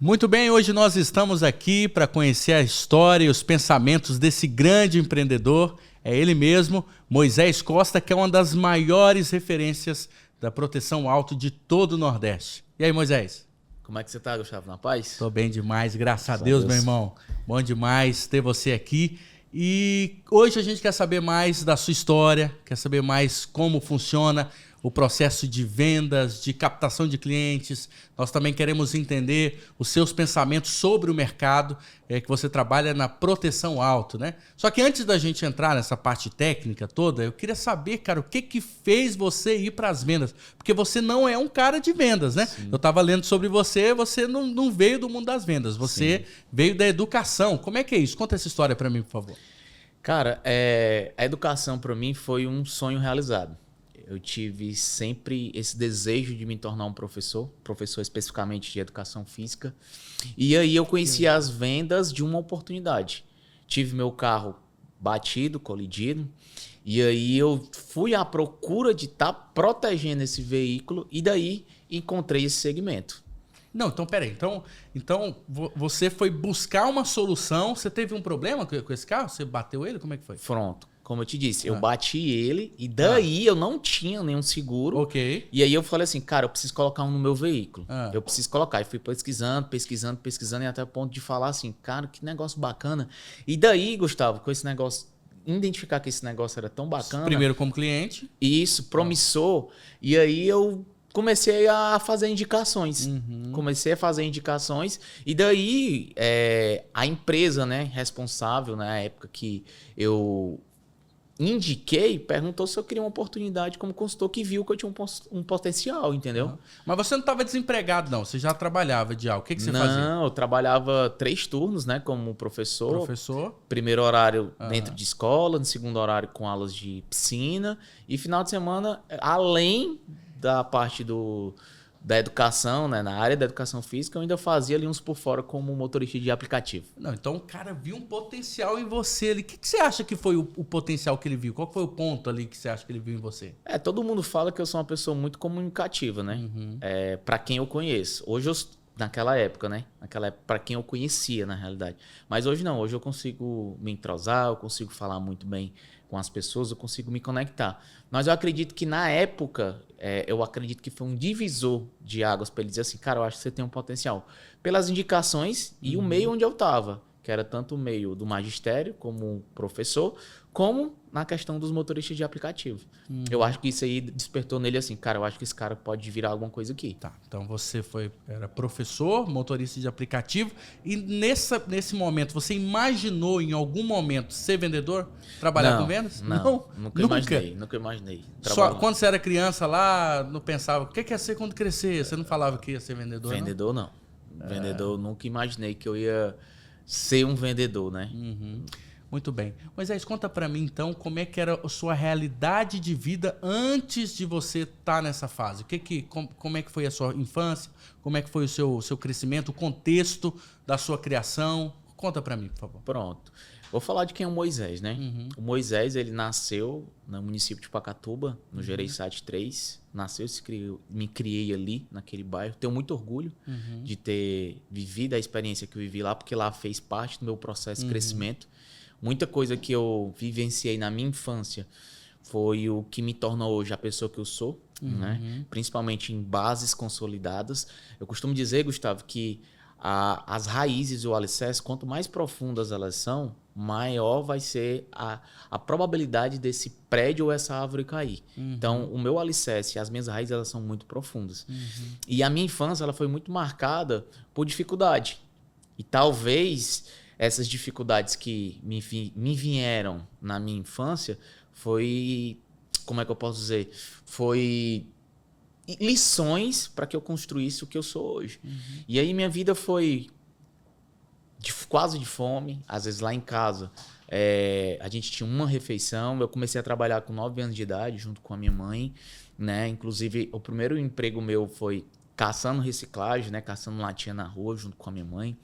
Muito bem, hoje nós estamos aqui para conhecer a história e os pensamentos desse grande empreendedor. É ele mesmo, Moisés Costa, que é uma das maiores referências da proteção auto de todo o Nordeste. E aí, Moisés? Como é que você tá, Gustavo? Na paz? Tô bem demais, graças a Deus, meu irmão. Bom demais ter você aqui. E hoje a gente quer saber mais da sua história, quer saber mais como funciona o processo de vendas, de captação de clientes. Nós também queremos entender os seus pensamentos sobre o mercado, que você trabalha na proteção auto, né? Só que antes da gente entrar nessa parte técnica toda, eu queria saber, cara, o que fez você ir para as vendas? Porque você não é um cara de vendas, né? Sim. Eu estava lendo sobre você, você não veio do mundo das vendas, você veio da educação. Como é que é isso? Conta essa história para mim, por favor. Cara, a educação para mim foi um sonho realizado. Eu tive sempre esse desejo de me tornar um professor especificamente de educação física. E aí eu conheci as vendas de uma oportunidade. Tive meu carro batido, colidido, e aí eu fui à procura de estar protegendo esse veículo e daí encontrei esse segmento. Não, então peraí. Então você foi buscar uma solução, você teve um problema com esse carro? Você bateu ele? Como é que foi? Pronto. Como eu te disse, eu bati ele e daí eu não tinha nenhum seguro. Ok. E aí eu falei assim, cara, eu preciso colocar um no meu veículo. Eu preciso colocar. E fui pesquisando e até o ponto de falar assim, cara, que negócio bacana. E daí, Gustavo, com esse negócio, identificar que esse negócio era tão bacana. Primeiro como cliente. Isso, promissor. E aí eu comecei a fazer indicações. E daí a empresa, né, responsável na época que eu indiquei, perguntou se eu queria uma oportunidade como consultor, que viu que eu tinha um potencial, entendeu? Mas você não estava desempregado, não? Você já trabalhava de algo? O que você fazia? Não, eu trabalhava 3 turnos, né, como professor. Primeiro horário dentro de escola, no segundo horário com aulas de piscina e final de semana, além da parte da educação, né, na área da educação física, eu ainda fazia ali uns por fora como motorista de aplicativo. Não, então o cara viu um potencial em você ali. O que você acha que foi o potencial que ele viu? Qual foi o ponto ali que você acha que ele viu em você? Todo mundo fala que eu sou uma pessoa muito comunicativa, né? Para quem eu conheço. Hoje naquela época, né? Naquela época, para quem eu conhecia, na realidade. Mas hoje não, hoje eu consigo me entrosar, eu consigo falar muito bem com as pessoas, eu consigo me conectar. Mas eu acredito que na época, eu acredito que foi um divisor de águas para ele dizer assim, cara, eu acho que você tem um potencial. Pelas indicações e o meio onde eu estava, que era tanto o meio do magistério como professor, como na questão dos motoristas de aplicativo. Eu acho que isso aí despertou nele assim, cara, eu acho que esse cara pode virar alguma coisa aqui. Tá, então você era professor, motorista de aplicativo, e nesse momento, você imaginou em algum momento ser vendedor? Trabalhar com vendas? Não, nunca imaginei. Só quando você era criança lá, não pensava, o que ia ser quando crescer? Você não falava que ia ser vendedor, Vendedor não. Vendedor, nunca imaginei que eu ia ser um vendedor, né? Muito bem. Moisés, conta pra mim então como é que era a sua realidade de vida antes de você estar nessa fase. Como é que foi a sua infância? Como é que foi o seu crescimento, o contexto da sua criação? Conta pra mim, por favor. Pronto. Vou falar de quem é o Moisés, né? O Moisés, ele nasceu no município de Pacatuba, no Gereissati 3. Nasceu, me criei ali, naquele bairro. Tenho muito orgulho de ter vivido a experiência que eu vivi lá, porque lá fez parte do meu processo de crescimento. Muita coisa que eu vivenciei na minha infância foi o que me torna hoje a pessoa que eu sou, né? Principalmente em bases consolidadas. Eu costumo dizer, Gustavo, que as raízes e o alicerce, quanto mais profundas elas são, maior vai ser a probabilidade desse prédio ou essa árvore cair. Então, o meu alicerce e as minhas raízes, elas são muito profundas. E a minha infância, ela foi muito marcada por dificuldade. E talvez essas dificuldades que me vieram na minha infância foi, como é que eu posso dizer? Foi lições para que eu construísse o que eu sou hoje. E aí minha vida foi quase de fome. Às vezes lá em casa a gente tinha uma refeição. Eu comecei a trabalhar com 9 anos de idade junto com a minha mãe, né? Inclusive o primeiro emprego meu foi caçando reciclagem, né? Caçando latinha na rua junto com a minha mãe.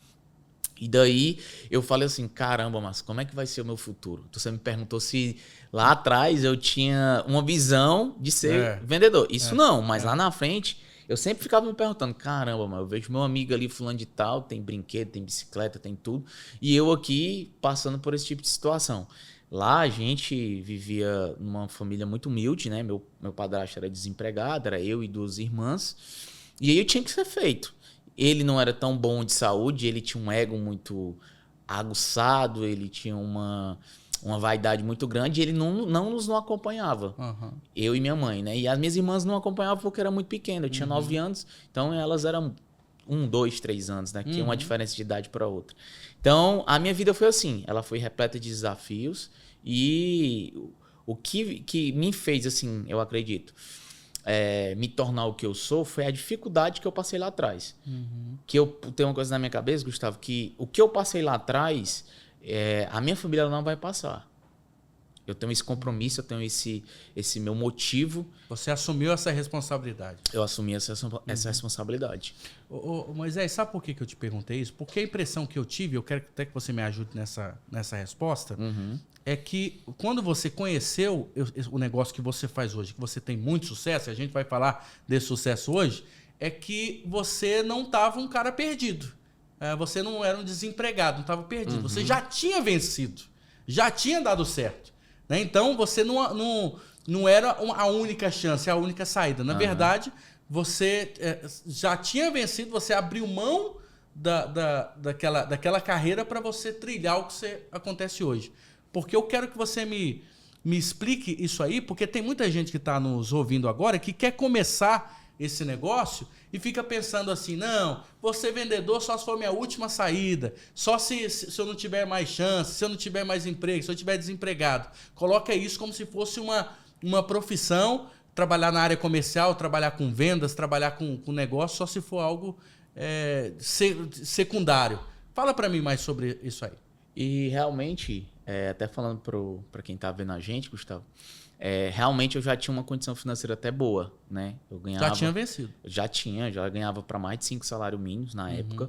E daí eu falei assim, caramba, mas como é que vai ser o meu futuro? Você me perguntou se lá atrás eu tinha uma visão de ser vendedor. Isso não, mas lá na frente Eu sempre ficava me perguntando, caramba, mas eu vejo meu amigo ali, fulano de tal, tem brinquedo, tem bicicleta, tem tudo. E eu aqui passando por esse tipo de situação. Lá a gente vivia numa família muito humilde, né? Meu padrasto era desempregado, era eu e 2 irmãs. E aí eu tinha que ser feito. Ele não era tão bom de saúde, ele tinha um ego muito aguçado, ele tinha uma vaidade muito grande e ele não nos acompanhava. Uhum. Eu e minha mãe, né? E as minhas irmãs não acompanhavam porque era muito pequena. Eu tinha 9 anos, então elas eram 1, 2, 3 anos, né? Que tinha uma diferença de idade para outra. Então, a minha vida foi assim. Ela foi repleta de desafios e o que me fez, assim, eu acredito, me tornar o que eu sou foi a dificuldade que eu passei lá atrás. Que eu tenho uma coisa na minha cabeça, Gustavo, que o que eu passei lá atrás, a minha família não vai passar. Eu tenho esse compromisso, eu tenho esse meu motivo. Você assumiu essa responsabilidade. Eu assumi essa responsabilidade. Ô, Moisés, sabe por que eu te perguntei isso? Porque a impressão que eu tive, eu quero até que você me ajude nessa resposta, é que quando você conheceu o negócio que você faz hoje, que você tem muito sucesso, e a gente vai falar desse sucesso hoje, é que você não estava um cara perdido. Você não era um desempregado, não estava perdido. Você já tinha vencido, já tinha dado certo. Né? Então, você não era a única chance, a única saída. Na verdade, você já tinha vencido, você abriu mão daquela carreira para você trilhar o que acontece hoje. Porque eu quero que você me explique isso aí, porque tem muita gente que está nos ouvindo agora que quer começar esse negócio e fica pensando assim, não, vou ser vendedor só se for minha última saída, só se eu não tiver mais chance, se eu não tiver mais emprego, se eu tiver desempregado. Coloca isso como se fosse uma profissão, trabalhar na área comercial, trabalhar com vendas, trabalhar com negócio, só se for algo secundário. Fala para mim mais sobre isso aí. E realmente, até falando para quem tá vendo a gente, Gustavo, realmente eu já tinha uma condição financeira até boa, né? Eu ganhava, já tinha vencido? Já ganhava para mais de 5 salários mínimos na época.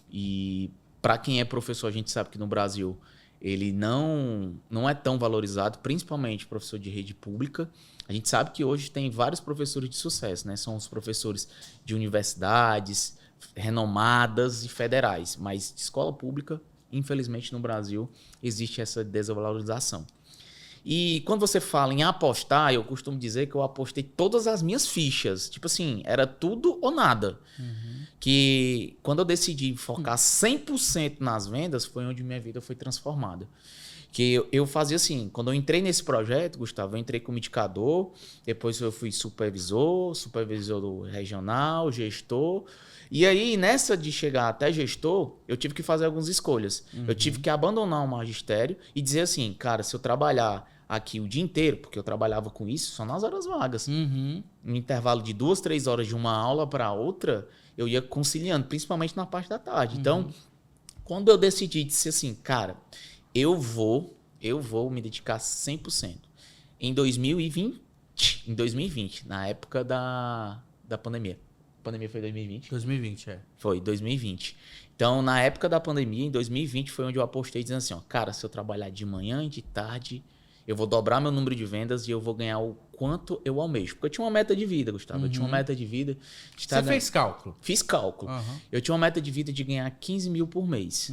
E para quem é professor, a gente sabe que no Brasil ele não é tão valorizado, principalmente professor de rede pública. A gente sabe que hoje tem vários professores de sucesso, né? São os professores de universidades renomadas e federais, mas de escola pública, infelizmente no Brasil existe essa desvalorização. E quando você fala em apostar, eu costumo dizer que eu apostei todas as minhas fichas. Tipo assim, era tudo ou nada. Que quando eu decidi focar 100% nas vendas, foi onde minha vida foi transformada. Que eu fazia assim, quando eu entrei nesse projeto, Gustavo, eu entrei como indicador, depois eu fui supervisor do regional, gestor. E aí, nessa de chegar até gestor, eu tive que fazer algumas escolhas. Eu tive que abandonar o magistério e dizer assim, cara, se eu trabalhar aqui o dia inteiro, porque eu trabalhava com isso só nas horas vagas. No intervalo de 2, 3 horas de uma aula para outra, eu ia conciliando, principalmente na parte da tarde. Então, quando eu decidi, disse assim, cara, eu vou me dedicar 100%. Em 2020, na época da pandemia. A pandemia foi 2020? 2020, Foi, 2020. Então, na época da pandemia, em 2020, foi onde eu apostei dizendo assim, ó, cara, se eu trabalhar de manhã e de tarde, eu vou dobrar meu número de vendas e eu vou ganhar o quanto eu almejo. Porque eu tinha uma meta de vida, Gustavo. Eu tinha uma meta de vida... Você fez cálculo? Fiz cálculo. Eu tinha uma meta de vida de ganhar 15 mil por mês.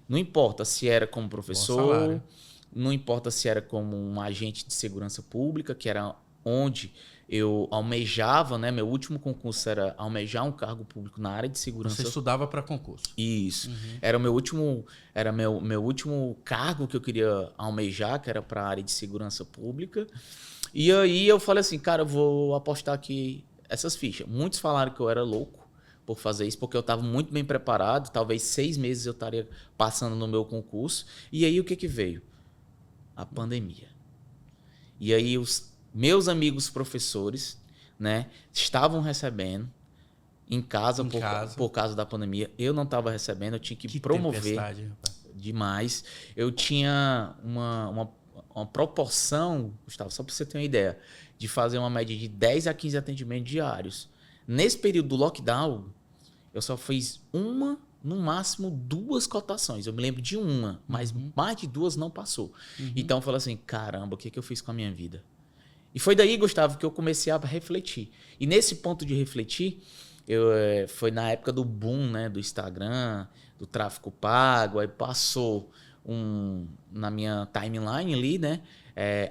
Não importa se era como professor, não importa se era como um agente de segurança pública, que era onde eu almejava, né? Meu último concurso era almejar um cargo público na área de segurança. Você estudava para concurso? Isso. Era meu último cargo que eu queria almejar, que era para a área de segurança pública. E aí eu falei assim, cara, eu vou apostar aqui essas fichas. Muitos falaram que eu era louco por fazer isso, porque eu estava muito bem preparado. Talvez 6 meses eu estaria passando no meu concurso. E aí o que veio? A pandemia. E aí os meus amigos professores, né, estavam recebendo em casa por causa da pandemia. Eu não estava recebendo, eu tinha que promover demais. Eu tinha uma proporção, Gustavo, só para você ter uma ideia, de fazer uma média de 10 a 15 atendimentos diários. Nesse período do lockdown, eu só fiz no máximo 2 cotações. Eu me lembro de uma, mas mais de 2 não passou. Então eu falei assim, caramba, o que eu fiz com a minha vida? E foi daí, Gustavo, que eu comecei a refletir. E nesse ponto de refletir, foi na época do boom, né, do Instagram, do tráfego pago, aí passou na minha timeline ali, né,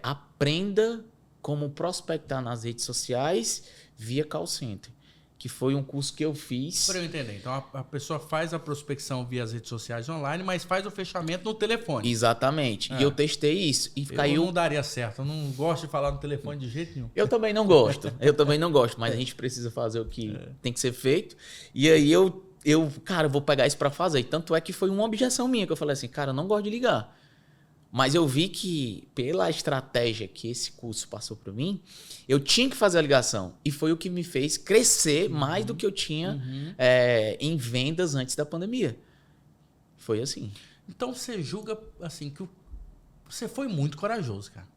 aprenda como prospectar nas redes sociais via call center, que foi um curso que eu fiz. Para eu entender, então a pessoa faz a prospecção via as redes sociais online, mas faz o fechamento no telefone. Exatamente. E eu testei isso. E caiu... não daria certo, eu não gosto de falar no telefone de jeito nenhum. Eu também não gosto, mas a gente precisa fazer o que tem que ser feito. E aí cara, eu vou pegar isso para fazer. E tanto é que foi uma objeção minha, que eu falei assim, cara, eu não gosto de ligar. Mas eu vi que, pela estratégia que esse curso passou para mim, eu tinha que fazer a ligação. E foi o que me fez crescer mais do que eu tinha em vendas antes da pandemia. Foi assim. Então você julga assim que você foi muito corajoso, cara.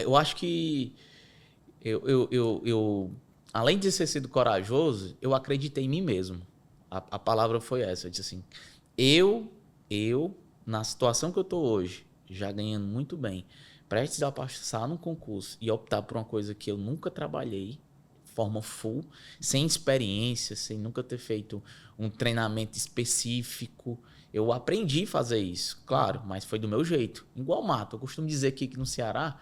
Eu acho que além de ter sido corajoso, eu acreditei em mim mesmo. A palavra foi essa. Eu disse assim, na situação que eu estou hoje, já ganhando muito bem, prestes a passar num concurso e optar por uma coisa que eu nunca trabalhei, forma full, sem experiência, sem nunca ter feito um treinamento específico. Eu aprendi a fazer isso, claro, mas foi do meu jeito. Igual mato. Eu costumo dizer aqui que no Ceará,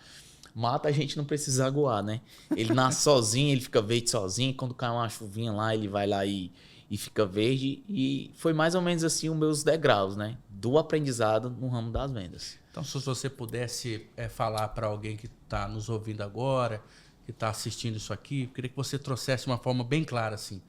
mata a gente não precisa aguar, né? Ele nasce sozinho, ele fica verde sozinho. Quando cai uma chuvinha lá, ele vai lá e fica verde. E foi mais ou menos assim os meus degraus, né? Do aprendizado no ramo das vendas. Então, se você pudesse falar para alguém que está nos ouvindo agora, que está assistindo isso aqui, eu queria que você trouxesse uma forma bem clara, assim.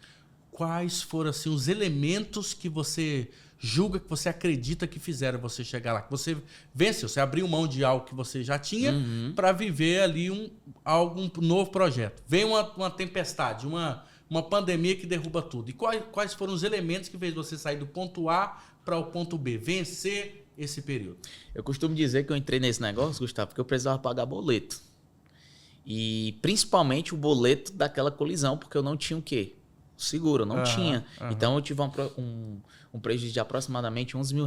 Quais foram assim, os elementos que você julga, que você acredita que fizeram você chegar lá? Que você venceu, você abriu mão de algo que você já tinha para viver ali algum novo projeto. Vem uma tempestade, uma pandemia que derruba tudo. E quais foram os elementos que fez você sair do ponto A para o ponto B, vencer esse período? Eu costumo dizer que eu entrei nesse negócio, Gustavo, porque eu precisava pagar boleto. E principalmente o boleto daquela colisão, porque eu não tinha o quê? Seguro, eu não tinha. Então eu tive um prejuízo de aproximadamente R$11 mil.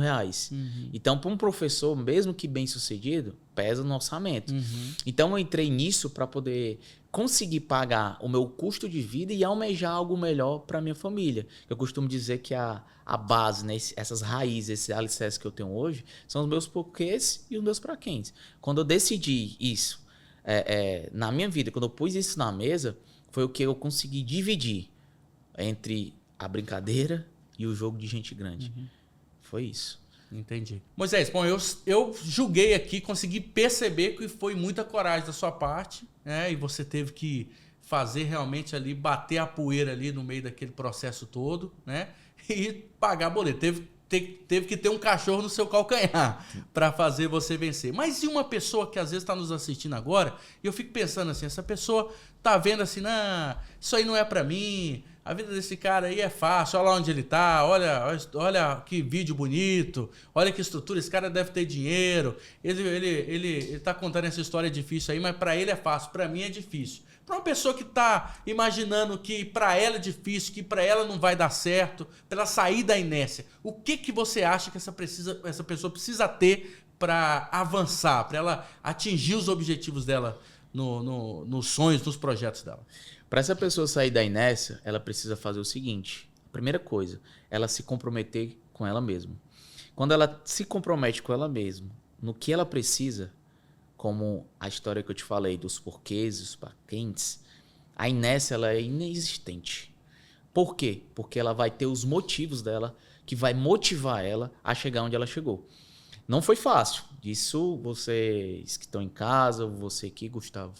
Então, para um professor, mesmo que bem sucedido, pesa no orçamento. Então eu entrei nisso para poder conseguir pagar o meu custo de vida e almejar algo melhor para minha família. Eu costumo dizer que a base, né, essas raízes, esses alicerces que eu tenho hoje, são os meus porquês e os meus para quens. Quando eu decidi isso na minha vida, quando eu pus isso na mesa, foi o que eu consegui dividir entre a brincadeira e o jogo de gente grande. Foi isso. Entendi. Moisés, bom, eu julguei aqui, consegui perceber que foi muita coragem da sua parte, né? E você teve que fazer realmente ali, bater a poeira ali no meio daquele processo todo, né? E pagar boleto. Teve que ter um cachorro no seu calcanhar para fazer você vencer. Mas e uma pessoa que às vezes está nos assistindo agora, e eu fico pensando assim, essa pessoa tá vendo assim, não, isso aí não é para mim, a vida desse cara aí é fácil, olha lá onde ele tá, olha que vídeo bonito, olha que estrutura, esse cara deve ter dinheiro, ele tá contando essa história difícil aí, mas para ele é fácil, para mim é difícil. Para uma pessoa que está imaginando que para ela é difícil, que para ela não vai dar certo, para ela sair da inércia, o que você acha que essa pessoa precisa ter para avançar, para ela atingir os objetivos dela nos sonhos, nos projetos dela? Para essa pessoa sair da inércia, ela precisa fazer o seguinte. A primeira coisa, ela se comprometer com ela mesma. Quando ela se compromete com ela mesma, no que ela precisa, como a história que eu te falei dos porquês, os paquentes, a inércia ela é inexistente. Por quê? Porque ela vai ter os motivos dela que vai motivar ela a chegar onde ela chegou. Não foi fácil. Isso vocês que estão em casa, você aqui, Gustavo,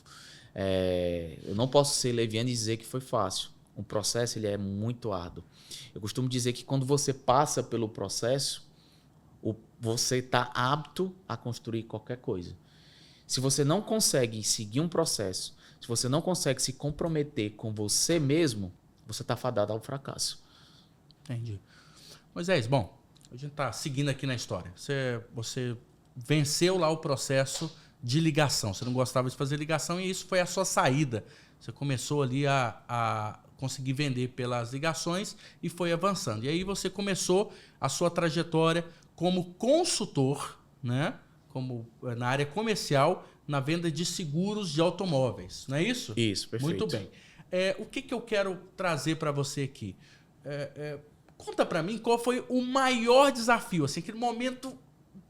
eu não posso ser leviano e dizer que foi fácil. O processo ele é muito árduo. Eu costumo dizer que quando você passa pelo processo, você está apto a construir qualquer coisa. Se você não consegue seguir um processo, se você não consegue se comprometer com você mesmo, você está fadado ao fracasso. Entendi. Moisés, bom, a gente está seguindo aqui na história. Você venceu lá o processo de ligação. Você não gostava de fazer ligação e isso foi a sua saída. Você começou ali a conseguir vender pelas ligações e foi avançando. E aí você começou a sua trajetória como consultor, né? Como na área comercial na venda de seguros de automóveis, não é isso? Isso, perfeito. Muito bem. O que eu quero trazer para você aqui? Conta para mim qual foi o maior desafio, assim, aquele momento,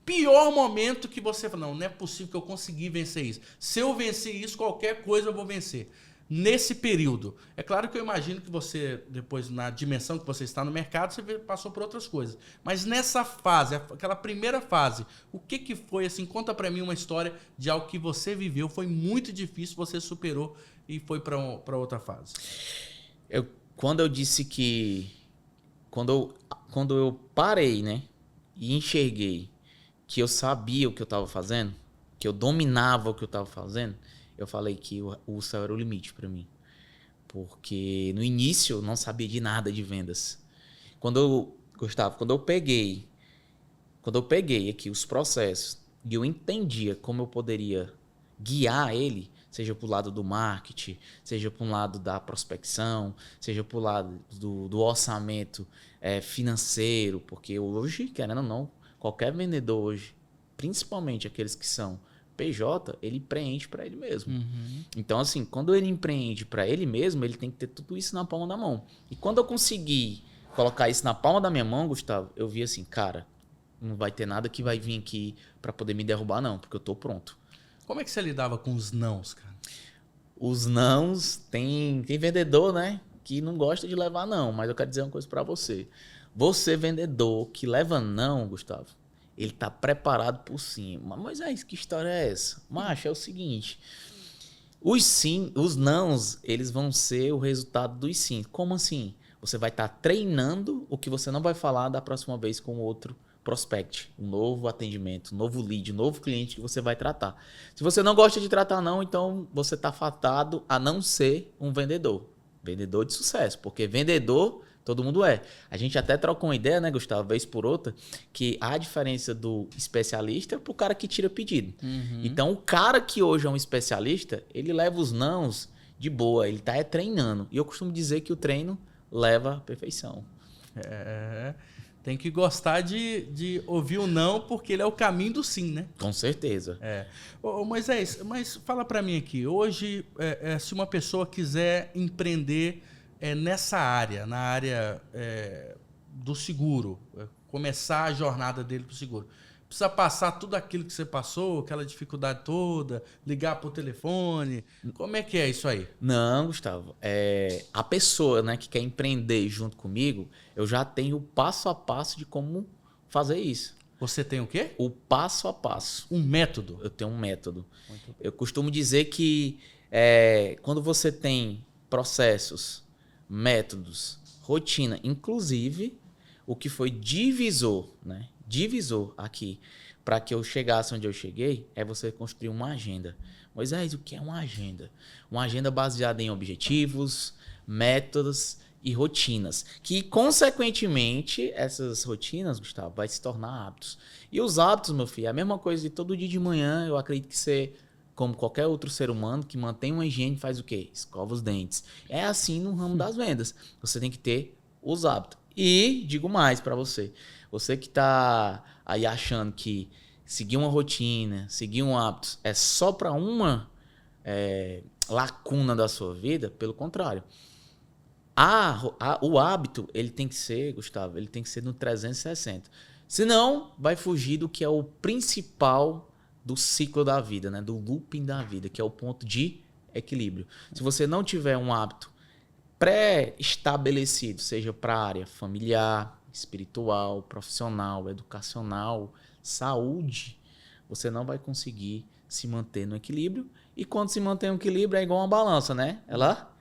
pior momento que você falou, não é possível que eu consegui vencer isso. Se eu vencer isso, qualquer coisa eu vou vencer. Nesse período. É claro que eu imagino que você, depois, na dimensão que você está no mercado, você passou por outras coisas. Mas nessa fase, aquela primeira fase, o que foi, assim, conta pra mim uma história de algo que você viveu, foi muito difícil, você superou e foi pra outra fase. Quando eu disse que... Quando eu parei, né, e enxerguei que eu sabia o que eu estava fazendo, que eu dominava o que eu estava fazendo, eu falei que o céu era o limite para mim. Porque no início eu não sabia de nada de vendas. Gustavo, quando eu peguei aqui os processos e eu entendia como eu poderia guiar ele, seja para o lado do marketing, seja para o lado da prospecção, seja para o lado do orçamento financeiro, porque hoje, querendo ou não, qualquer vendedor hoje, principalmente aqueles que são PJ, ele empreende para ele mesmo. Uhum. Então, assim, quando ele empreende para ele mesmo, ele tem que ter tudo isso na palma da mão. E quando eu consegui colocar isso na palma da minha mão, Gustavo, eu vi assim, cara, não vai ter nada que vai vir aqui para poder me derrubar, não, porque eu tô pronto. Como é que você lidava com os nãos, cara? Os nãos, tem vendedor, né, que não gosta de levar não, mas eu quero dizer uma coisa para você. Você, vendedor, que leva não, Gustavo, ele tá preparado por cima. Mas que história é essa? Macho, é o seguinte. Os nãos, eles vão ser o resultado dos sim. Como assim? Você vai estar treinando o que você não vai falar da próxima vez com outro prospect. Um novo atendimento, um novo lead, um novo cliente que você vai tratar. Se você não gosta de tratar não, então você está fatado a não ser um vendedor. Vendedor de sucesso. Porque vendedor... todo mundo é. A gente até troca uma ideia, né, Gustavo, vez por outra, que há a diferença do especialista pro cara que tira pedido. Uhum. Então, o cara que hoje é um especialista, ele leva os nãos de boa, ele tá treinando. E eu costumo dizer que o treino leva à perfeição. Tem que gostar de ouvir o não, porque ele é o caminho do sim, né? Com certeza. Ô, Moisés, mas fala pra mim aqui, hoje, se uma pessoa quiser empreender... nessa área, na área do seguro, começar a jornada dele para o seguro. Precisa passar tudo aquilo que você passou, aquela dificuldade toda, ligar por telefone. Como é que é isso aí? Não, Gustavo. A pessoa, né, que quer empreender junto comigo, eu já tenho o passo a passo de como fazer isso. Você tem o quê? O passo a passo. Um método? Eu tenho um método. Eu costumo dizer que quando você tem processos, métodos, rotina, inclusive o que foi divisor, né? Divisor aqui para que eu chegasse onde eu cheguei é você construir uma agenda. Moisés, o que é uma agenda? Uma agenda baseada em objetivos, métodos e rotinas, que consequentemente essas rotinas, Gustavo, vai se tornar hábitos. E os hábitos, meu filho, é a mesma coisa de todo dia de manhã, eu acredito que você, como qualquer outro ser humano que mantém uma higiene, faz o quê? Escova os dentes. É assim no ramo das vendas. Você tem que ter os hábitos. E digo mais para você. Você que está aí achando que seguir uma rotina, seguir um hábito é só para uma lacuna da sua vida, pelo contrário. O hábito, ele tem que ser, Gustavo, ele tem que ser no 360. Senão, vai fugir do que é o principal do ciclo da vida, né? Do looping da vida, que é o ponto de equilíbrio. Se você não tiver um hábito pré-estabelecido, seja para a área familiar, espiritual, profissional, educacional, saúde, você não vai conseguir se manter no equilíbrio. E quando se mantém no equilíbrio é igual uma balança, né? Ela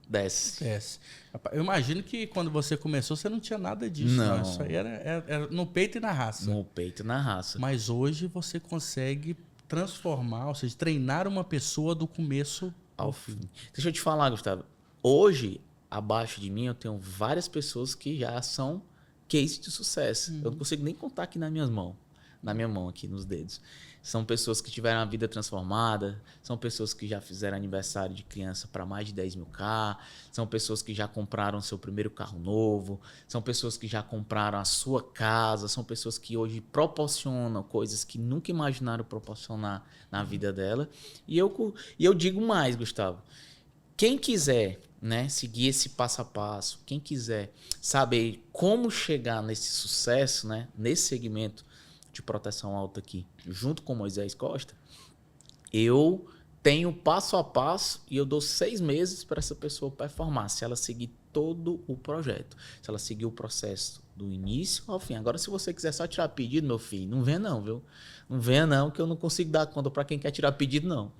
desce. Eu imagino que quando você começou, você não tinha nada disso. Não. Isso aí era no peito e na raça. No peito e na raça. Mas hoje você consegue transformar, ou seja, treinar uma pessoa do começo ao fim. Deixa eu te falar, Gustavo. Hoje, abaixo de mim, eu tenho várias pessoas que já são case de sucesso. Eu não consigo nem contar aqui nas minhas mãos. na minha mão aqui, nos dedos. São pessoas que tiveram a vida transformada, são pessoas que já fizeram aniversário de criança para mais de 10 mil K, são pessoas que já compraram seu primeiro carro novo, são pessoas que já compraram a sua casa, são pessoas que hoje proporcionam coisas que nunca imaginaram proporcionar na vida dela. E eu digo mais, Gustavo, quem quiser, né, seguir esse passo a passo, quem quiser saber como chegar nesse sucesso, né, nesse segmento de proteção alta aqui, junto com Moisés Costa, eu tenho passo a passo e eu dou 6 meses para essa pessoa performar, se ela seguir todo o projeto, se ela seguir o processo do início ao fim. Agora, se você quiser só tirar pedido, meu filho, não venha não, viu? Não venha não, que eu não consigo dar conta para quem quer tirar pedido, não.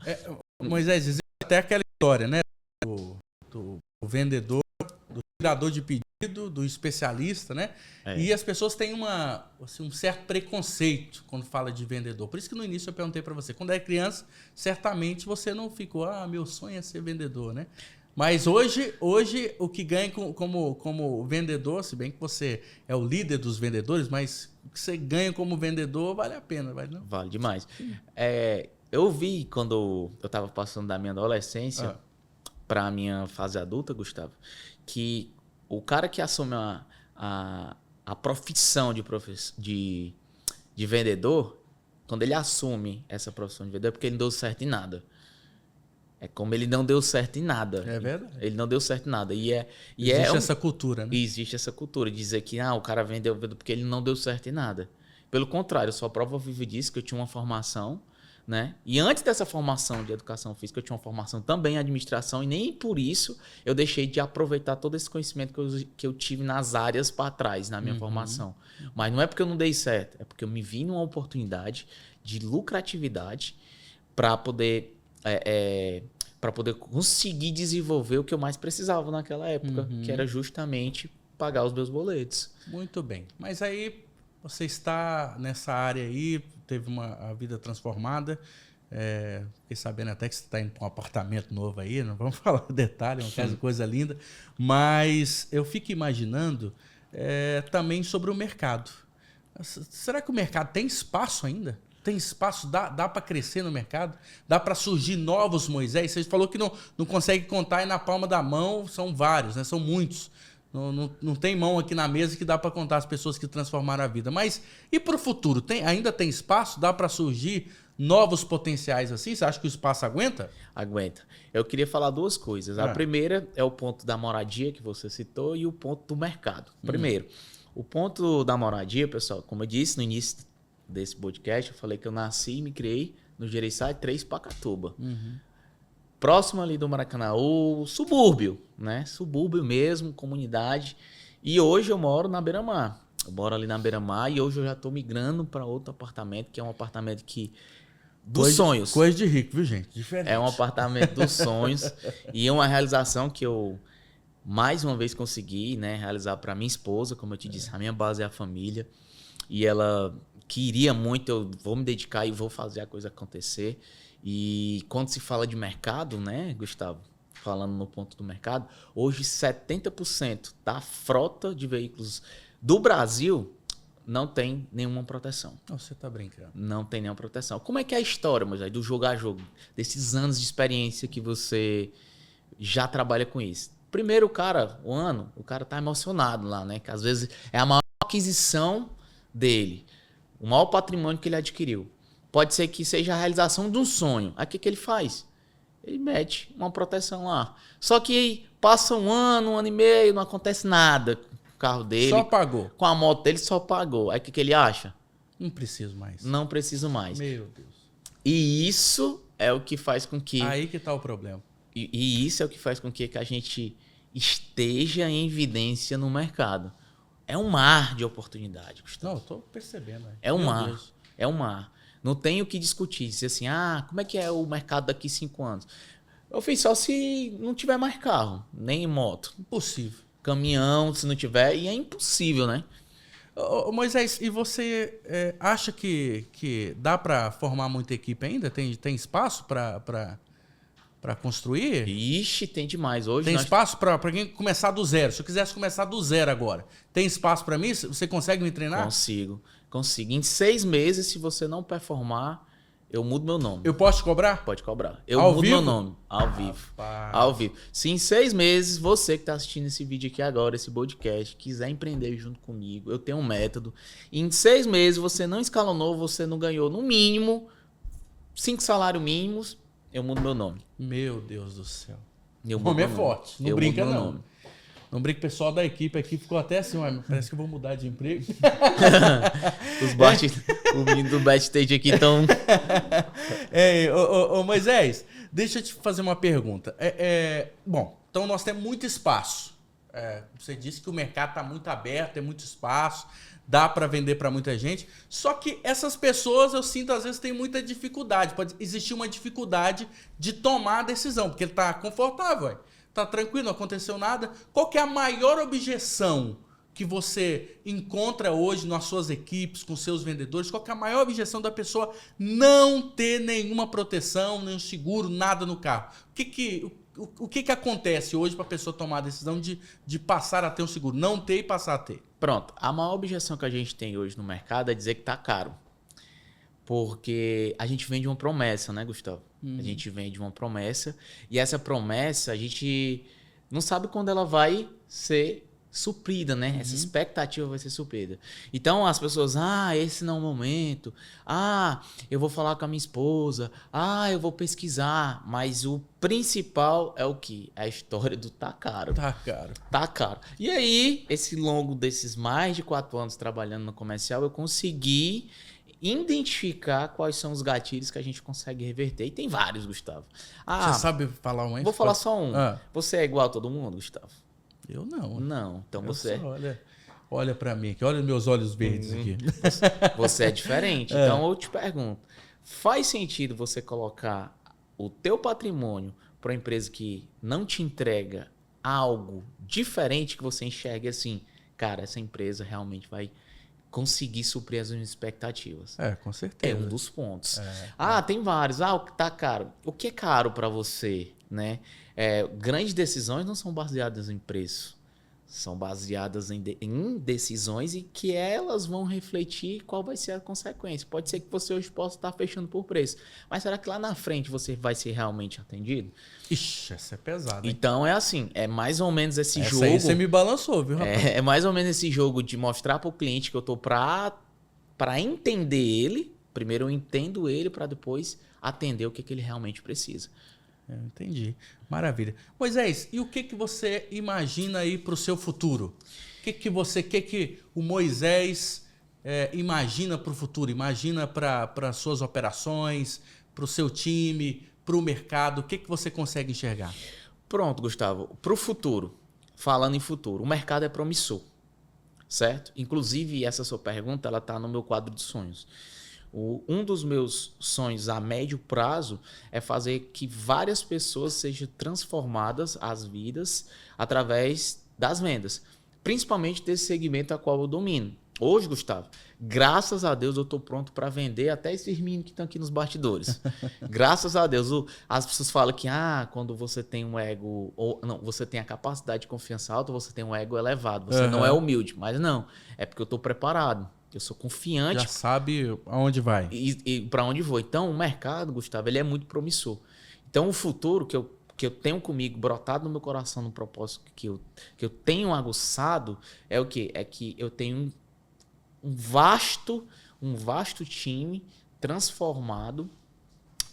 Moisés, existe até aquela história, né, do vendedor, do tirador de pedido, do especialista, né? E as pessoas têm um certo preconceito quando fala de vendedor. Por isso que no início eu perguntei para você, quando é criança, certamente você não ficou, meu sonho é ser vendedor, né? Mas hoje o que ganha como vendedor, se bem que você é o líder dos vendedores, mas o que você ganha como vendedor vale a pena, vale não? Vale demais. Eu vi quando eu estava passando da minha adolescência para a minha fase adulta, Gustavo, que o cara que assume a profissão de vendedor, quando ele assume essa profissão de vendedor, é porque ele não deu certo em nada. É como ele não deu certo em nada. É verdade. Ele não deu certo em nada. Existe essa cultura, né? Existe essa cultura de dizer que o cara vendeu porque ele não deu certo em nada. Pelo contrário, eu sou a prova viva disso, que eu tinha uma formação, né? E antes dessa formação de educação física, eu tinha uma formação também em administração, e nem por isso eu deixei de aproveitar todo esse conhecimento que eu tive nas áreas para trás, na minha formação. Mas não é porque eu não dei certo, é porque eu me vi numa oportunidade de lucratividade para poder conseguir desenvolver o que eu mais precisava naquela época, que era justamente pagar os meus boletos. Muito bem. Mas aí você está nessa área aí, teve a vida transformada. Fiquei sabendo até que você está indo para um apartamento novo aí, não vamos falar detalhe, uma coisa linda. Mas eu fico imaginando também sobre o mercado. Será que o mercado tem espaço ainda? Tem espaço? Dá para crescer no mercado? Dá para surgir novos Moisés? Você falou que não consegue contar aí na palma da mão, são vários, né? São muitos. Não tem mão aqui na mesa que dá para contar as pessoas que transformaram a vida. Mas e para o futuro? Ainda tem espaço? Dá para surgir novos potenciais assim? Você acha que o espaço aguenta? Aguenta. Eu queria falar 2 coisas. A primeira é o ponto da moradia que você citou e o ponto do mercado. Primeiro, o ponto da moradia, pessoal, como eu disse no início desse podcast, eu falei que eu nasci e me criei no Jereissati 3, Pacatuba. Próximo ali do Maracanã, o subúrbio, né? Subúrbio mesmo, comunidade. E hoje eu moro na Beira-Mar. Eu moro ali na Beira-Mar e hoje eu já estou migrando para outro apartamento, que é um apartamento dos sonhos. Coisa de rico, viu, gente? Diferente. É um apartamento dos sonhos e é uma realização que eu mais uma vez consegui, né, realizar para minha esposa, como eu te disse, a minha base é a família. E ela queria muito, eu vou me dedicar e vou fazer a coisa acontecer. E quando se fala de mercado, né, Gustavo? Falando no ponto do mercado, hoje 70% da frota de veículos do Brasil não tem nenhuma proteção. Você tá brincando. Não tem nenhuma proteção. Como é que é a história, Moisés, do jogo a jogo? Desses anos de experiência que você já trabalha com isso? Primeiro, o cara tá emocionado lá, né? Que às vezes é a maior aquisição dele, o maior patrimônio que ele adquiriu. Pode ser que seja a realização de um sonho. Aí o que ele faz? Ele mete uma proteção lá. Só que passa um ano e meio, não acontece nada com o carro dele. Só pagou. Com a moto dele, só pagou. Aí o que ele acha? Não preciso mais. Não preciso mais. Meu Deus. E isso é o que faz com que... Aí que tá o problema. E isso é o que faz com que a gente esteja em evidência no mercado. É um mar de oportunidade, Gustavo. Não, eu tô percebendo. É um mar. É um mar. Não tem o que discutir. Dizer assim, como é que é o mercado daqui 5 anos? Eu fiz só se não tiver mais carro, nem moto. Impossível. Caminhão, se não tiver, e é impossível, né? Moisés, e você acha que dá para formar muita equipe ainda? Tem espaço para para construir? Ixi, tem demais. Hoje tem espaço para quem começar do zero. Se eu quisesse começar do zero agora, tem espaço para mim? Você consegue me treinar? Consigo. Em 6 meses, se você não performar, eu mudo meu nome. Eu posso te cobrar? Pode cobrar. Eu ao mudo vivo? meu nome. Ao vivo. Rapaz. Ao vivo. Se em 6 meses, você que está assistindo esse vídeo aqui agora, esse podcast, quiser empreender junto comigo, eu tenho um método. E em 6 meses, você não escalonou, você não ganhou no mínimo 5 salários mínimos, eu mudo meu nome. Meu Deus do céu. O nome é forte. Não brinca, não. Nome. Não brinca, o pessoal da equipe aqui ficou até assim, parece que eu vou mudar de emprego. O menino do backstage aqui estão... Ô, Moisés, deixa eu te fazer uma pergunta. Bom, então nós temos muito espaço. Você disse que o mercado está muito aberto, tem muito espaço, dá para vender para muita gente. Só que essas pessoas, eu sinto, às vezes, tem muita dificuldade. Pode existir uma dificuldade de tomar a decisão, porque ele está confortável, está tranquilo, não aconteceu nada. Qual que é a maior objeção que você encontra hoje nas suas equipes, com seus vendedores? Qual que é a maior objeção da pessoa não ter nenhuma proteção, nenhum seguro, nada no carro? O que acontece hoje para a pessoa tomar a decisão de passar a ter um seguro? Não ter e passar a ter. Pronto. A maior objeção que a gente tem hoje no mercado é dizer que está caro. Porque a gente vende uma promessa, né, Gustavo? A gente vende uma promessa e essa promessa a gente não sabe quando ela vai ser suprida, né? Essa expectativa vai ser suprida. Então as pessoas, esse não é o momento. Eu vou falar com a minha esposa. Eu vou pesquisar. Mas o principal é o quê? É a história do tá caro. Tá caro. Tá caro. E aí, esse longo desses mais de 4 anos trabalhando no comercial, eu consegui identificar quais são os gatilhos que a gente consegue reverter. E tem vários, Gustavo. Você sabe falar um aí? Vou falar só um. Você é igual a todo mundo, Gustavo? Eu não. Não, então você... Olha para mim aqui, olha os meus olhos verdes aqui. Você é diferente. Então eu te pergunto, faz sentido você colocar o teu patrimônio para uma empresa que não te entrega algo diferente que você enxergue assim, cara, essa empresa realmente vai conseguir suprir as minhas expectativas? Com certeza. É um dos pontos. Tem vários. O que tá caro. O que é caro para você, né? Grandes decisões não são baseadas em preço. São baseadas em decisões e que elas vão refletir qual vai ser a consequência. Pode ser que você hoje possa estar fechando por preço. Mas será que lá na frente você vai ser realmente atendido? Ixi, essa é pesada. Então é assim, é mais ou menos esse jogo... Essa aí você me balançou, viu, rapaz? É mais ou menos esse jogo de mostrar para o cliente que eu tô para entender ele. Primeiro eu entendo ele para depois atender o que ele realmente precisa. Entendi. Maravilha. Moisés, e o que você imagina aí para o seu futuro? O que o Moisés imagina para o futuro? Imagina para as suas operações, para o seu time, para o mercado? O que você consegue enxergar? Pronto, Gustavo. Para o futuro, falando em futuro, o mercado é promissor, certo? Inclusive, essa sua pergunta ela está no meu quadro de sonhos. Um dos meus sonhos a médio prazo é fazer que várias pessoas sejam transformadas as vidas através das vendas, principalmente desse segmento a qual eu domino. Hoje, Gustavo, graças a Deus eu estou pronto para vender até esses meninos que estão aqui nos bastidores. Graças a Deus. As pessoas falam que quando você tem um ego, você tem a capacidade de confiança alta, você tem um ego elevado, você não é humilde. Mas não, é porque eu estou preparado. Eu sou confiante. Já sabe aonde vai. E para onde vou. Então, o mercado, Gustavo, ele é muito promissor. Então, o futuro que eu tenho comigo, brotado no meu coração, no propósito que eu tenho aguçado, é o quê? É que eu tenho um vasto time transformado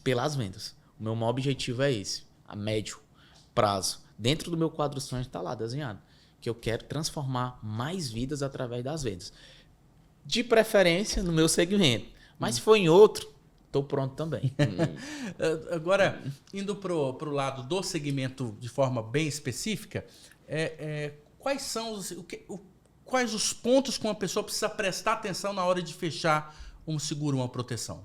pelas vendas. O meu maior objetivo é esse, a médio prazo. Dentro do meu quadro sonhos está lá desenhado, que eu quero transformar mais vidas através das vendas. De preferência no meu segmento. Mas se for em outro, estou pronto também. Agora, indo para o lado do segmento de forma bem específica, quais são quais os pontos que uma pessoa precisa prestar atenção na hora de fechar um seguro, uma proteção?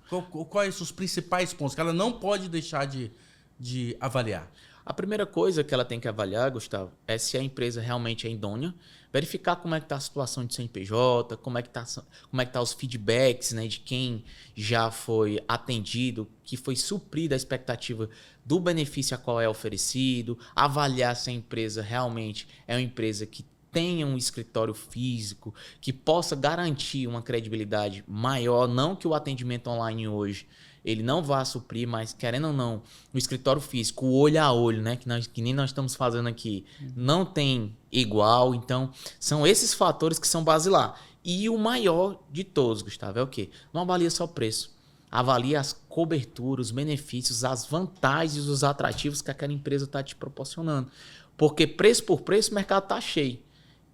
Quais os principais pontos que ela não pode deixar de avaliar? A primeira coisa que ela tem que avaliar, Gustavo, é se a empresa realmente é idônea, verificar como é que está a situação de CNPJ, como é que tá os feedbacks, né, de quem já foi atendido, que foi suprida a expectativa do benefício a qual é oferecido, avaliar se a empresa realmente é uma empresa que tenha um escritório físico, que possa garantir uma credibilidade maior, não que o atendimento online hoje ele não vá suprir, mas querendo ou não, o escritório físico, o olho a olho, né, que nem nós estamos fazendo aqui, não tem igual. Então, são esses fatores que são basilar. E o maior de todos, Gustavo, é o quê? Não avalia só o preço. Avalia as coberturas, os benefícios, as vantagens, os atrativos que aquela empresa está te proporcionando. Porque preço por preço, o mercado está cheio.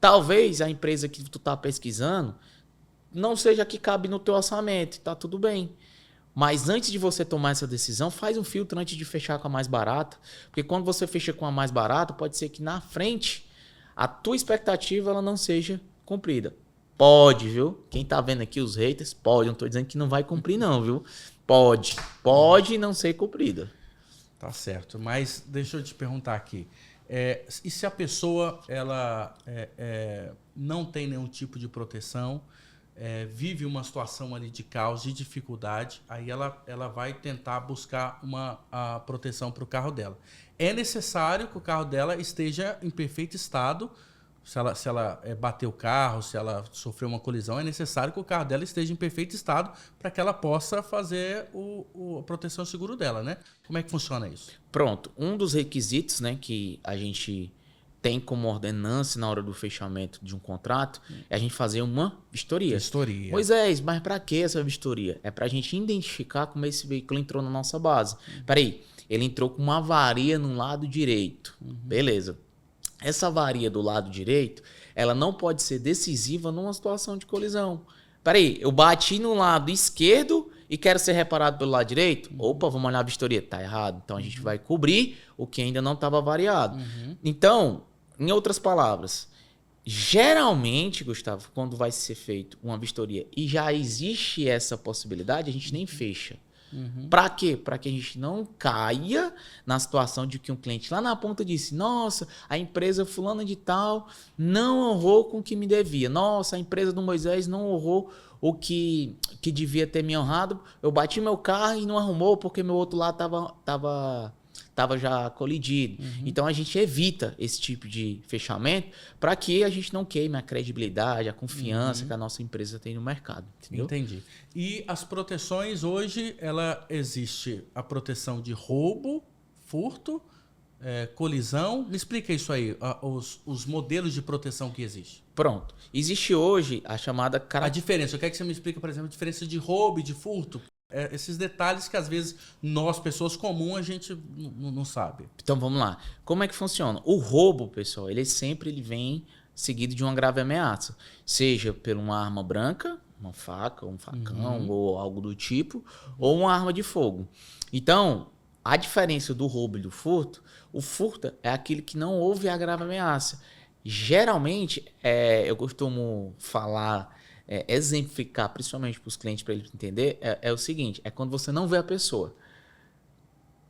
Talvez a empresa que tu está pesquisando não seja a que cabe no teu orçamento, está tudo bem. Mas antes de você tomar essa decisão, faz um filtro antes de fechar com a mais barata. Porque quando você fecha com a mais barata, pode ser que na frente a tua expectativa ela não seja cumprida. Pode, viu? Quem tá vendo aqui, os haters, pode. Não tô dizendo que não vai cumprir não, viu? Pode não ser cumprida. Tá certo. Mas deixa eu te perguntar aqui. E se a pessoa ela não tem nenhum tipo de proteção, vive uma situação ali de caos, de dificuldade, aí ela vai tentar buscar a proteção para o carro dela. É necessário que o carro dela esteja em perfeito estado. Se ela bater o carro, se ela sofrer uma colisão, é necessário que o carro dela esteja em perfeito estado para que ela possa fazer a proteção seguro dela, né? Como é que funciona isso? Pronto. Um dos requisitos, né, que a gente tem como ordenança na hora do fechamento de um contrato é a gente fazer uma vistoria. Moisés, mas para que essa vistoria? É para a gente identificar como esse veículo entrou na nossa base. Peraí, ele entrou com uma avaria no lado direito. Beleza. Essa avaria do lado direito, ela não pode ser decisiva numa situação de colisão. Peraí, eu bati no lado esquerdo e quero ser reparado pelo lado direito? Opa, vamos olhar a vistoria. Tá errado. Então a gente vai cobrir o que ainda não estava avariado. Então, em outras palavras, geralmente, Gustavo, quando vai ser feito uma vistoria e já existe essa possibilidade, a gente nem fecha. Para quê? Para que a gente não caia na situação de que um cliente lá na ponta disse: nossa, a empresa fulana de tal não honrou com o que me devia. Nossa, a empresa do Moisés não honrou o que devia ter me honrado. Eu bati meu carro e não arrumou porque meu outro lado estava já colidido. Então a gente evita esse tipo de fechamento para que a gente não queime a credibilidade, a confiança que a nossa empresa tem no mercado. Entendeu? Entendi. E as proteções hoje, ela existe a proteção de roubo, furto, colisão. Me explica isso aí, os modelos de proteção que existem. Pronto. Existe hoje a chamada... A diferença. Eu quero que você me explique, por exemplo, a diferença de roubo e de furto. Esses detalhes que às vezes nós, pessoas comuns, a gente não sabe. Então vamos lá. Como é que funciona? O roubo, pessoal, ele vem seguido de uma grave ameaça. Seja por uma arma branca, uma faca, um facão ou algo do tipo, ou uma arma de fogo. Então, a diferença do roubo e do furto, o furto é aquele que não houve a grave ameaça. Geralmente, eu costumo falar... exemplificar, principalmente para os clientes, para eles entenderem, é o seguinte, é quando você não vê a pessoa.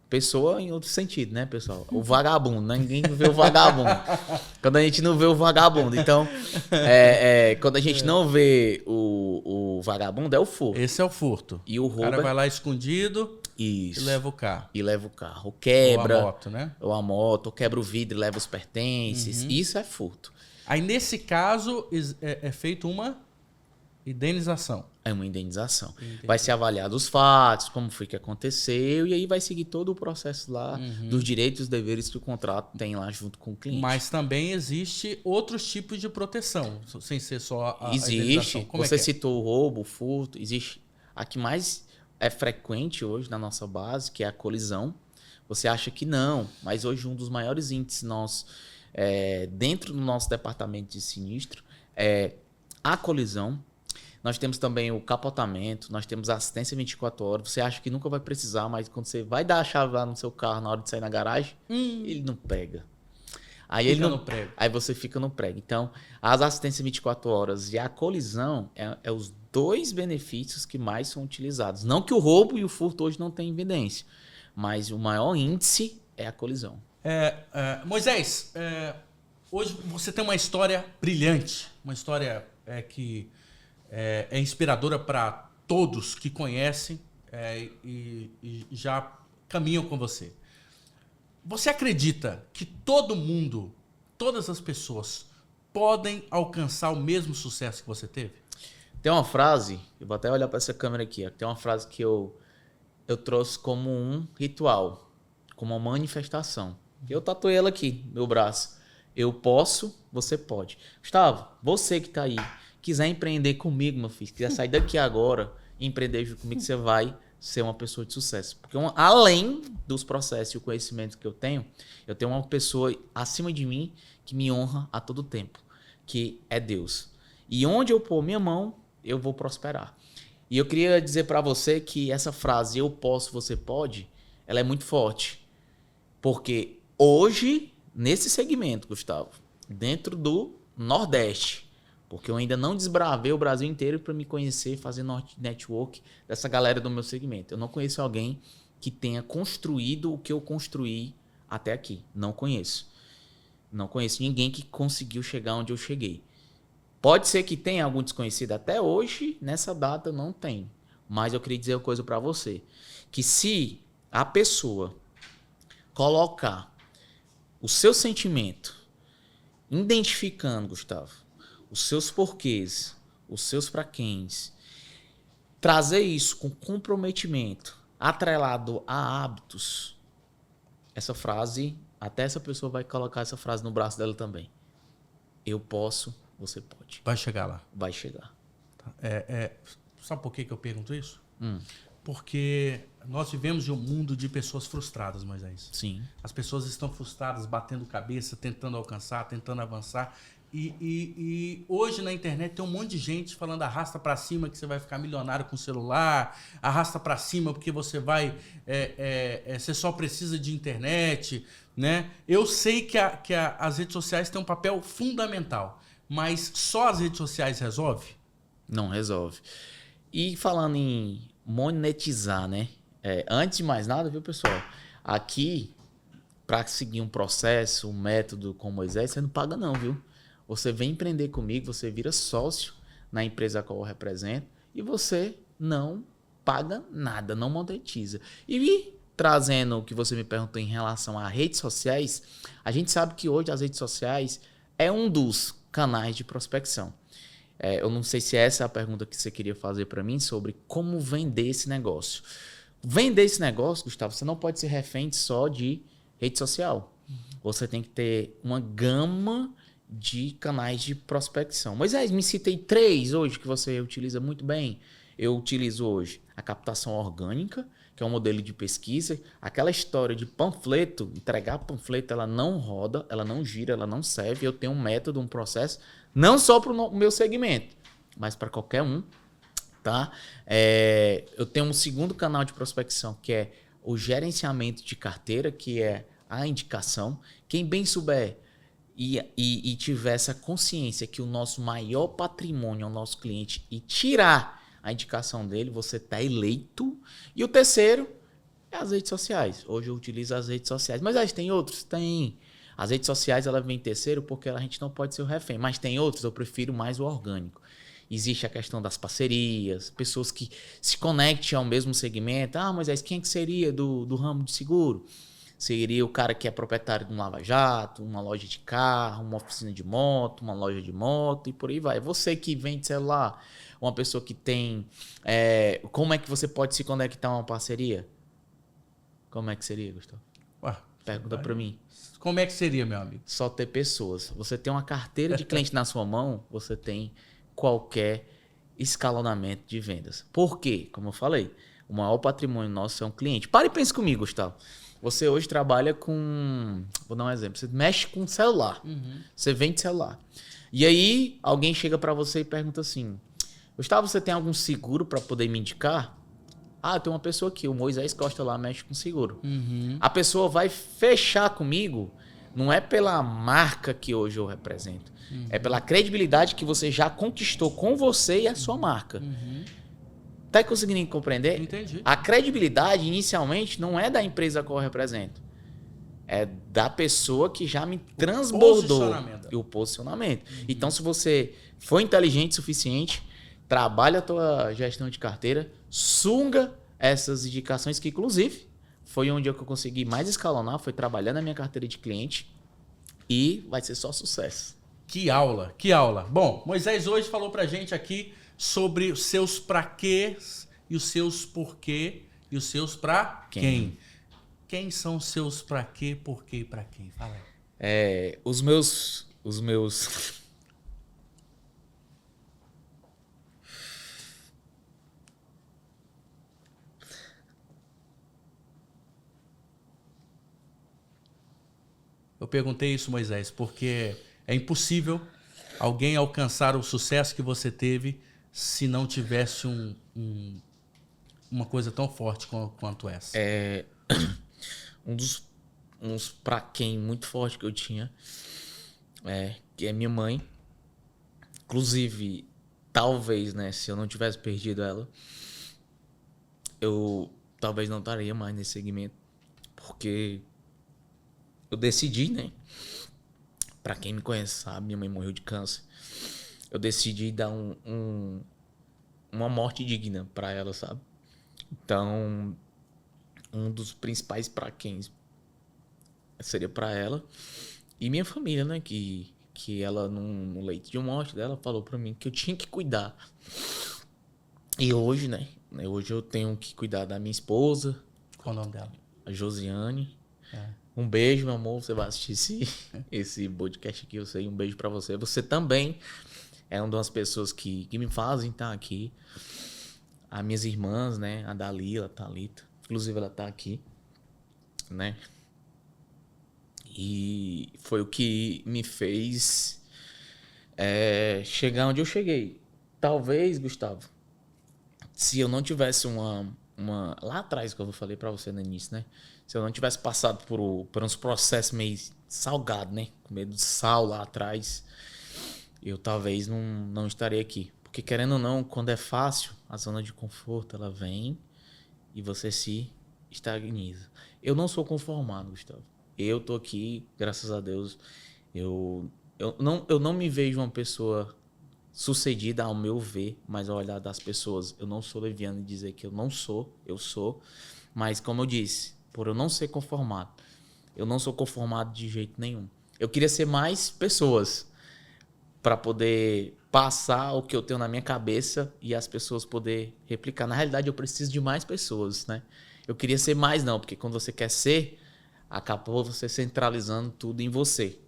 Pessoa em outro sentido, né, pessoal? O vagabundo, né? Ninguém vê o vagabundo. Quando a gente não vê o vagabundo. Então, quando a gente não vê o vagabundo, é o furto. Esse é o furto. E o roubo... O cara vai lá escondido e leva o carro. Ou quebra. Ou a moto, né? Ou a moto, ou quebra o vidro e leva os pertences. Isso é furto. Aí, nesse caso, é feito uma... indenização. É uma indenização. Entendi. Vai ser avaliado os fatos, como foi que aconteceu, e aí vai seguir todo o processo lá dos direitos e deveres que o contrato tem lá junto com o cliente. Mas também existe outros tipos de proteção, sem ser só a existe. Como você citou o roubo, o furto. Existe a que mais é frequente hoje na nossa base, que é a colisão. Você acha que não, mas hoje um dos maiores índices dentro do nosso departamento de sinistro é a colisão. Nós temos também o capotamento, nós temos a assistência 24 horas. Você acha que nunca vai precisar, mas quando você vai dar a chave lá no seu carro na hora de sair na garagem, ele não pega. Aí você fica no prego. Então, as assistências 24 horas e a colisão é os dois benefícios que mais são utilizados. Não que o roubo e o furto hoje não tenham evidência, mas o maior índice é a colisão. Moisés, hoje você tem uma história brilhante, uma história que é inspiradora para todos que conhecem e já caminham com você. Você acredita que todo mundo, todas as pessoas, podem alcançar o mesmo sucesso que você teve? Tem uma frase, eu vou até olhar para essa câmera aqui, ó, tem uma frase que eu trouxe como um ritual, como uma manifestação. Eu tatuei ela aqui, no meu braço. Eu posso, você pode. Gustavo, você que tá aí, quiser empreender comigo, meu filho, quiser sair daqui agora e empreender junto comigo, você vai ser uma pessoa de sucesso. Porque além dos processos e o conhecimento que eu tenho uma pessoa acima de mim que me honra a todo tempo, que é Deus. E onde eu pôr minha mão, eu vou prosperar. E eu queria dizer para você que essa frase, eu posso, você pode, ela é muito forte. Porque hoje, nesse segmento, Gustavo, dentro do Nordeste, porque eu ainda não desbravei o Brasil inteiro para me conhecer, fazer network dessa galera do meu segmento. Eu não conheço alguém que tenha construído o que eu construí até aqui. Não conheço. Não conheço ninguém que conseguiu chegar onde eu cheguei. Pode ser que tenha algum desconhecido. Até hoje, nessa data, não tem. Mas eu queria dizer uma coisa para você. Que se a pessoa colocar o seu sentimento, identificando, Gustavo, os seus porquês, os seus praquéns, trazer isso com comprometimento, atrelado a hábitos, essa frase, até essa pessoa vai colocar essa frase no braço dela também. Eu posso, você pode. Vai chegar lá. Vai chegar. Sabe por que eu pergunto isso? Porque nós vivemos em um mundo de pessoas frustradas, Moisés. Sim. As pessoas estão frustradas, batendo cabeça, tentando alcançar, tentando avançar. E hoje na internet tem um monte de gente falando arrasta pra cima que você vai ficar milionário com o celular, arrasta pra cima porque você vai, você só precisa de internet, né? Eu sei que as redes sociais têm um papel fundamental, mas só as redes sociais resolve? Não resolve. E falando em monetizar, né? Antes de mais nada, viu, pessoal? Aqui, para seguir um processo, um método com Moisés, você não paga não, viu? Você vem empreender comigo, você vira sócio na empresa a qual eu represento e você não paga nada, não monetiza. E trazendo o que você me perguntou em relação a redes sociais, a gente sabe que hoje as redes sociais é um dos canais de prospecção. Eu não sei se essa é a pergunta que você queria fazer para mim sobre como vender esse negócio. Vender esse negócio, Gustavo, você não pode ser refém só de rede social. Você tem que ter uma gama de canais de prospecção. Moisés, me citei 3 hoje que você utiliza muito bem. Eu utilizo hoje a captação orgânica, que é um modelo de pesquisa. Aquela história de panfleto, entregar panfleto, ela não roda, ela não gira, ela não serve. Eu tenho um método, um processo, não só para o meu segmento, mas para qualquer um. Tá? Eu tenho um segundo canal de prospecção, que é o gerenciamento de carteira, que é a indicação. Quem bem souber e tiver essa consciência que o nosso maior patrimônio é o nosso cliente e tirar a indicação dele, você está eleito. E o terceiro é as redes sociais. Hoje eu utilizo as redes sociais. Mas tem outros? Tem. As redes sociais ela vem em terceiro porque a gente não pode ser o refém. Mas tem outros, eu prefiro mais o orgânico. Existe a questão das parcerias, pessoas que se conectem ao mesmo segmento. Mas quem é que seria do ramo de seguro? Seria o cara que é proprietário de um lava-jato, uma loja de carro, uma oficina de moto, uma loja de moto e por aí vai. Você que vende celular, uma pessoa que tem... como é que você pode se conectar a uma parceria? Como é que seria, Gustavo? Pergunta para mim. Como é que seria, meu amigo? Só ter pessoas. Você tem uma carteira de cliente na sua mão, você tem qualquer escalonamento de vendas. Por quê? Como eu falei, o maior patrimônio nosso é um cliente. Para e pense comigo, Gustavo. Você hoje trabalha com... Vou dar um exemplo. Você mexe com celular. Você vende celular. E aí, alguém chega para você e pergunta assim, Gustavo, você tem algum seguro para poder me indicar? Tem uma pessoa aqui, o Moisés Costa lá, mexe com seguro. A pessoa vai fechar comigo, não é pela marca que hoje eu represento. É pela credibilidade que você já conquistou com você e a sua marca. Tá conseguindo compreender? Entendi. A credibilidade, inicialmente, não é da empresa que eu represento. É da pessoa que já me transbordou. Posicionamento. E o posicionamento. Então, se você for inteligente o suficiente, trabalha a tua gestão de carteira, sunga essas indicações que, inclusive, foi onde eu consegui mais escalonar, foi trabalhando a minha carteira de cliente e vai ser só sucesso. Que aula, que aula. Bom, Moisés hoje falou pra gente aqui sobre os seus pra quês e os seus porquê e os seus pra quem. Quem são os seus pra quê, porquê e pra quem? Fala aí. Os meus Eu perguntei isso, Moisés, porque é impossível alguém alcançar o sucesso que você teve se não tivesse uma coisa tão forte quanto essa. uns pra quem muito forte que eu tinha, que é minha mãe. Inclusive, talvez, né, se eu não tivesse perdido ela, eu talvez não estaria mais nesse segmento, porque eu decidi, né? Pra quem me conhece sabe, minha mãe morreu de câncer. Eu decidi dar uma morte digna pra ela, sabe? Então, um dos principais pra quem seria pra ela e minha família, né? Que ela, no leito de morte dela, falou pra mim que eu tinha que cuidar. E hoje, né? Hoje eu tenho que cuidar da minha esposa. Qual o nome dela? A Josiane. Um beijo, meu amor. Você vai assistir esse podcast aqui, eu sei. Um beijo pra você. Você também é uma das pessoas que me fazem estar aqui. As minhas irmãs, né? A Dalila, a Thalita. Inclusive, ela tá aqui, né? E foi o que me fez chegar onde eu cheguei. Talvez, Gustavo, se eu não tivesse lá atrás, que eu falei pra você no início, né? Se eu não tivesse passado por uns processos meio salgados, né? Com medo de sal lá atrás, eu talvez não estaria aqui. Porque querendo ou não, quando é fácil, a zona de conforto, ela vem e você se estagniza. Eu não sou conformado, Gustavo. Eu tô aqui, graças a Deus. Eu não me vejo uma pessoa sucedida ao meu ver, mas ao olhar das pessoas. Eu não sou leviano em dizer que eu não sou, eu sou. Mas como eu disse, por eu não ser conformado, eu não sou conformado de jeito nenhum. Eu queria ser mais pessoas para poder passar o que eu tenho na minha cabeça e as pessoas poder replicar. Na realidade, eu preciso de mais pessoas, né? Eu queria ser mais não, porque quando você quer ser, acabou você centralizando tudo em você,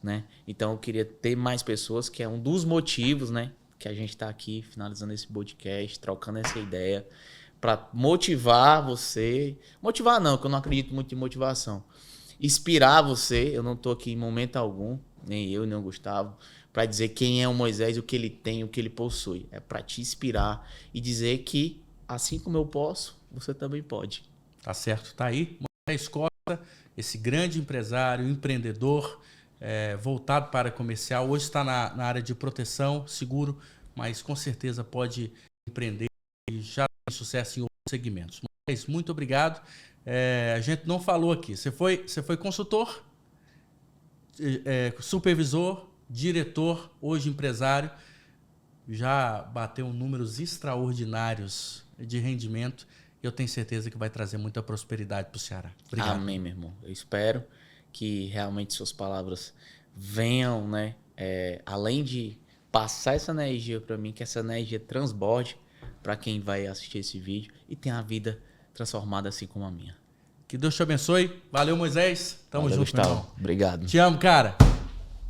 né? Então eu queria ter mais pessoas, que é um dos motivos, né, que a gente está aqui finalizando esse podcast, trocando essa ideia, para motivar você. Motivar não, que eu não acredito muito em motivação. Inspirar você. Eu não estou aqui em momento algum, nem eu, nem o Gustavo, para dizer quem é o Moisés, o que ele tem, o que ele possui. É para te inspirar e dizer que, assim como eu posso, você também pode. Tá certo, tá aí. Moisés Costa, esse grande empresário, empreendedor, voltado para comercial. Hoje está na área de proteção, seguro, mas com certeza pode empreender e já tem sucesso em outros segmentos. Moisés, muito obrigado. A gente não falou aqui. Você foi consultor, supervisor, diretor, hoje empresário. Já bateu números extraordinários de rendimento. Eu tenho certeza que vai trazer muita prosperidade para o Ceará. Obrigado. Amém, meu irmão. Eu espero que realmente suas palavras venham, né? Além de passar essa energia para mim, que essa energia transborde para quem vai assistir esse vídeo e tenha a vida transformada assim como a minha. Que Deus te abençoe. Valeu, Moisés. Tamo junto, Gustavo. meu irmão. Obrigado. Te amo, cara.